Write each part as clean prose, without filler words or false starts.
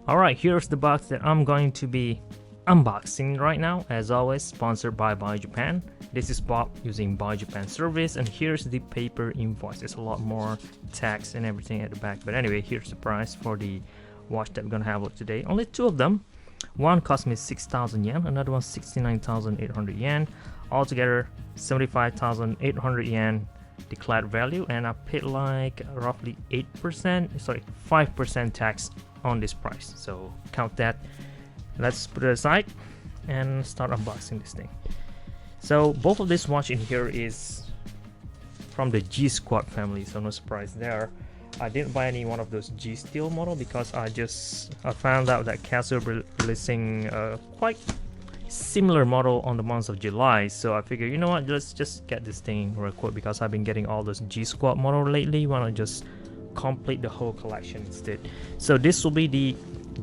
Alright, here's the box that I'm going to be unboxing right now. As always, sponsored by Buy Japan. This is Bob using Buy Japan service, and here's the paper invoice. There's a lot more text and everything at the back, but anyway, here's the price for the watch that we're gonna have a look today. Only two of them. One cost me 6,000 yen, another one 69,800 yen. Altogether 75,800 yen declared value, and I paid like roughly 5% tax on this price, so count that. Let's put it aside and start unboxing this thing. So both of this watch in here is from the G Squad family, so no surprise there. I didn't buy any one of those G Steel model because I found out that Casio releasing quite similar model on the month of July, so I figured, you know what, let's just get this thing real quick because I've been getting all those G Squad model lately. Why not just complete the whole collection instead? So this will be the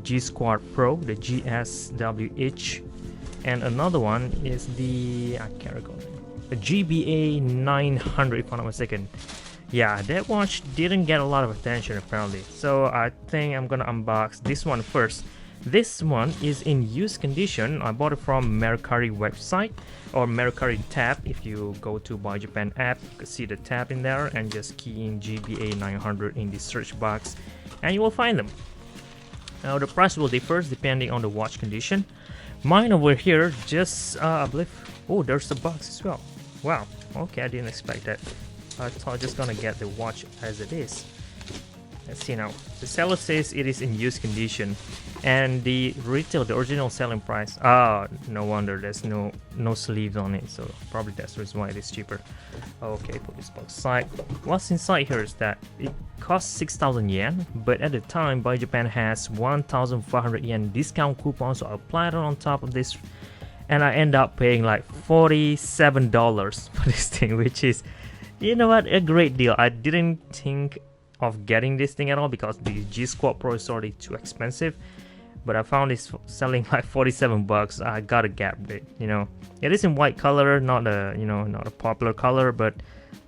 G Squad Pro, the GSWH, and another one is the, I can't recall, the GBA 900 if I'm not mistaken. Yeah, that watch didn't get a lot of attention apparently, so I think I'm gonna unbox this one first. This one is in used condition. I bought it from Mercari website, or Mercari tab. If you go to Buy Japan app, you can see the tab in there and just key in GBA 900 in the search box and you will find them. Now the price will differ depending on the watch condition. Mine over here just I believe, oh, there's the box as well. Wow, okay, I didn't expect that. I thought I was just gonna get the watch as it is. Let's see now. The seller says it is in used condition, and the retail, the original selling price. Ah, no wonder there's no sleeves on it, so probably that's the reason why it is cheaper. Okay, put this box aside. What's inside here is that it costs 6,000 yen, but at the time Buy Japan has 1,500 yen discount coupon, so I applied it on top of this, and I end up paying like $47 for this thing, which is, you know what, a great deal. I didn't think of getting this thing at all because the G Squad Pro is already too expensive, but I found this selling like 47 bucks. I gotta grab it, you know. It is in white color, not a, you know, not a popular color, but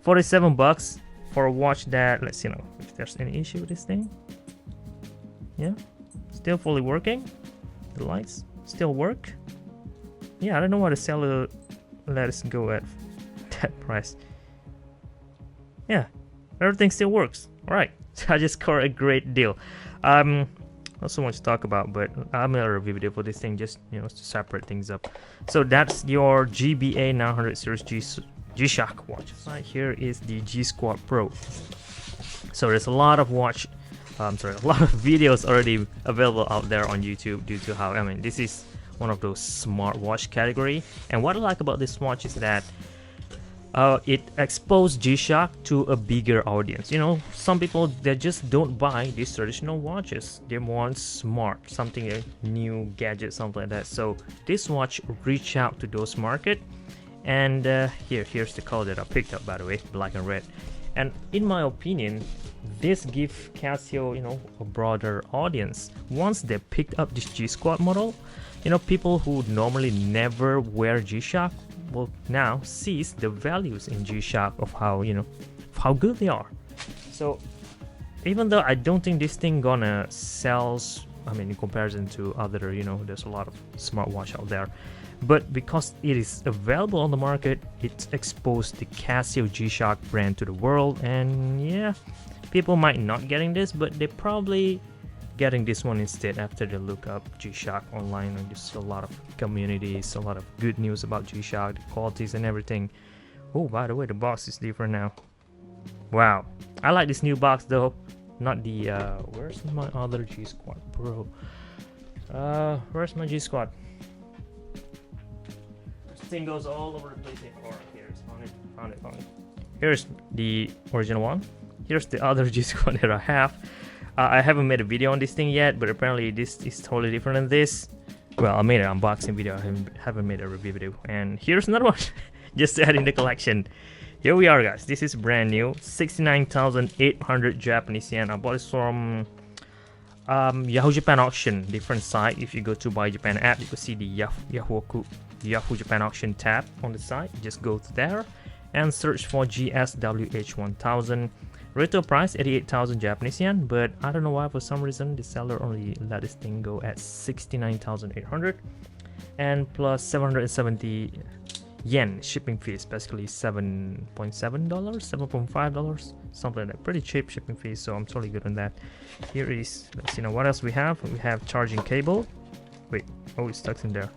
47 bucks for a watch that, let's see now if there's any issue with this thing. Yeah, still fully working. The lights still work. Yeah, I don't know why the seller let us go at that price. Yeah, everything still works. Alright, so I just scored a great deal. Not so much to talk about, but I'm gonna review video for this thing, just, you know, to separate things up. So that's your GBA 900 series G-Shock watch. Right here is the G Squad Pro. So there's a lot of a lot of videos already available out there on YouTube due to how, I mean, this is one of those smartwatch category. And what I like about this watch is that it exposed G-Shock to a bigger audience. You know, some people, they just don't buy these traditional watches. They want smart, something, a new gadget, something like that. So this watch reached out to those market, and here's the color that I picked up, by the way, black and red. And in my opinion, this gives Casio, you know, a broader audience. Once they picked up this G Squad model, you know, people who normally never wear G-Shock will now sees the values in G-Shock of how, you know, how good they are. So even though I don't think this thing gonna sells, I mean, in comparison to other, you know, there's a lot of smartwatch out there, but because it is available on the market, it's exposed the Casio G-Shock brand to the world. And yeah, people might not getting this, but they probably getting this one instead after they look up G-Shock online, and just a lot of communities, a lot of good news about G-Shock, the qualities and everything. Oh, by the way, the box is different now. Wow, I like this new box though. Not the where's my other G Squad Pro? Where's my G Squad? This thing goes all over the place. Oh, here's found it. Here's the original one. Here's the other G Squad that I have. I haven't made a video on this thing yet, but apparently this is totally different than this. Well, I made an unboxing video, I haven't made a review video. And here's another one, just to add in the collection. Here we are, guys. This is brand new, 69,800 Japanese yen. I bought this from Yahoo Japan auction, different site. If you go to Buy Japan app, you can see the Yahoo Japan auction tab on the site. Just go to there and search for GSWH 1000. Retail price 88,000 Japanese yen, but I don't know why, for some reason the seller only let this thing go at 69,800, and plus 770 yen shipping fees, basically $7.7, $7.5, something like that. Pretty cheap shipping fees, so I'm totally good on that. Here is, let's see now what else we have. We have charging cable. Wait, oh, it's stuck in there.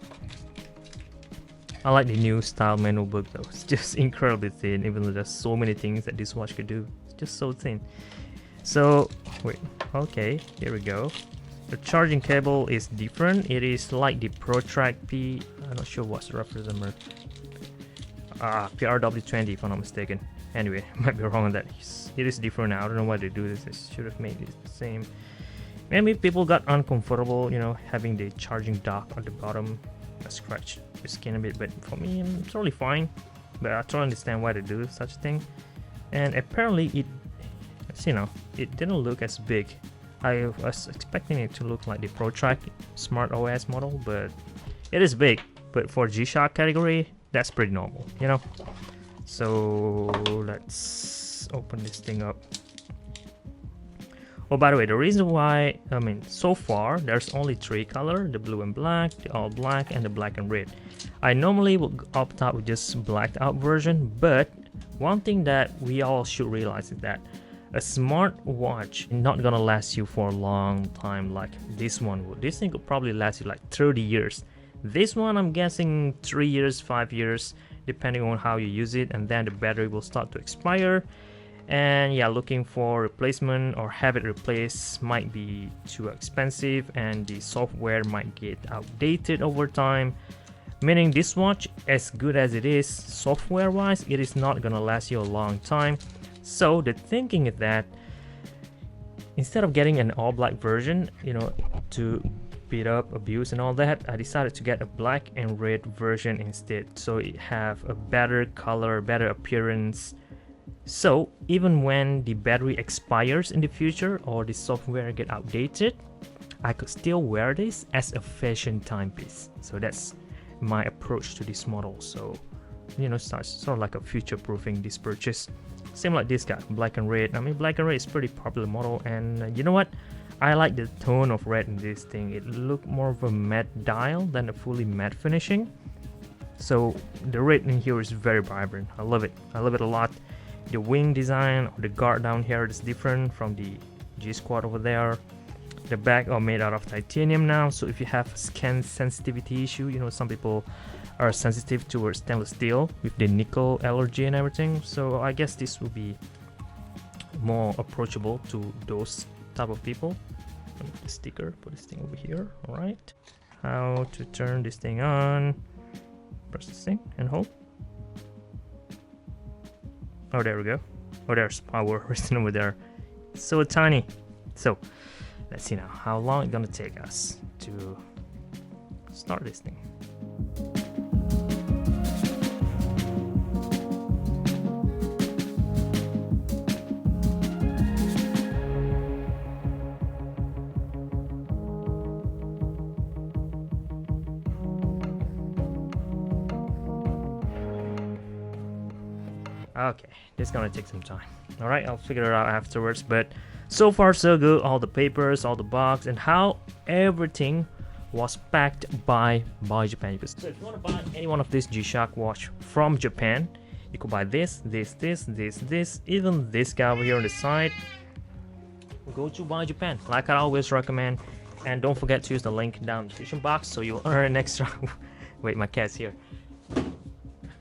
I like the new style manual book though. It's just incredibly thin, even though there's so many things that this watch could do. It's just so thin. So wait, okay, here we go. The charging cable is different. It is like the ProTrack P, I'm not sure what's the reference number. PRW20 if I'm not mistaken. Anyway, I might be wrong on that. It is different now. I don't know why they do this. They should have made it the same. Maybe people got uncomfortable, you know, having the charging dock at the bottom. I scratched the skin a bit, but for me, I'm totally fine. But I totally understand why they do such thing. And apparently, it didn't look as big. I was expecting it to look like the ProTrack Smart OS model, but it is big. But for G-Shock category, that's pretty normal, you know. So let's open this thing up. Oh, by the way, the reason why, so far there's only 3 colors: the blue and black, the all black, and the black and red. I normally would opt out with just blacked out version, but one thing that we all should realize is that a smart watch is not gonna last you for a long time like this one would. This thing could probably last you like 30 years. This one, I'm guessing 3 years, 5 years, depending on how you use it, and then the battery will start to expire. And yeah, looking for replacement or have it replaced might be too expensive, and the software might get outdated over time. Meaning this watch, as good as it is software wise, it is not gonna last you a long time. So the thinking is that instead of getting an all black version, you know, to beat up abuse and all that, I decided to get a black and red version instead, so it have a better color, better appearance. So even when the battery expires in the future or the software get outdated, I could still wear this as a fashion timepiece. So that's my approach to this model. So, you know, sort of like a future-proofing this purchase. Same like this guy, black and red. I mean, black and red is pretty popular model, and you know what? I like the tone of red in this thing. It look more of a matte dial than a fully matte finishing. So the red in here is very vibrant. I love it. I love it a lot. The wing design, the guard down here is different from the G Squad over there. The back are made out of titanium now, so if you have a scan sensitivity issue, you know, some people are sensitive towards stainless steel with the nickel allergy and everything, so I guess this will be more approachable to those type of people. Put the sticker, put this thing over here. All right, how to turn this thing on? Press this thing and hold. Oh, there we go. Oh, there's power written over there. It's so tiny. So let's see now how long it's gonna take us to start this thing. Okay, this is gonna take some time. All right, I'll figure it out afterwards, but so far so good. All the papers, all the box, and how everything was packed by buyee.jp. So if you want to buy any one of this G-Shock watch from Japan, you could buy this, even this guy over here on the side. Go to buyee.jp, like I always recommend, and don't forget to use the link down in the description box so you'll earn an extra. Wait, my cat's here. Come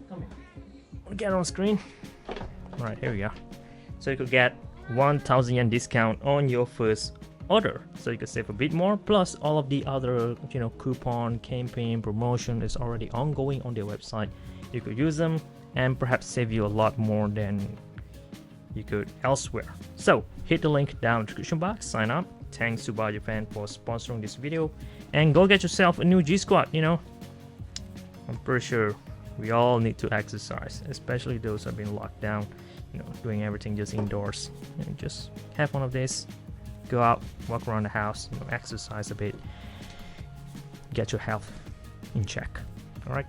here. Get on screen. All right, here we go. So you could get 1,000 yen discount on your first order, so you could save a bit more, plus all of the other, you know, coupon, campaign, promotion is already ongoing on their website. You could use them and perhaps save you a lot more than you could elsewhere. So hit the link down in the description box, sign up. Thanks to buyee.jp for sponsoring this video, and go get yourself a new G Squad. You know, I'm pretty sure we all need to exercise, especially those who have been locked down, you know, doing everything just indoors. You know, just have one of these, go out, walk around the house, you know, exercise a bit, get your health in check. All right.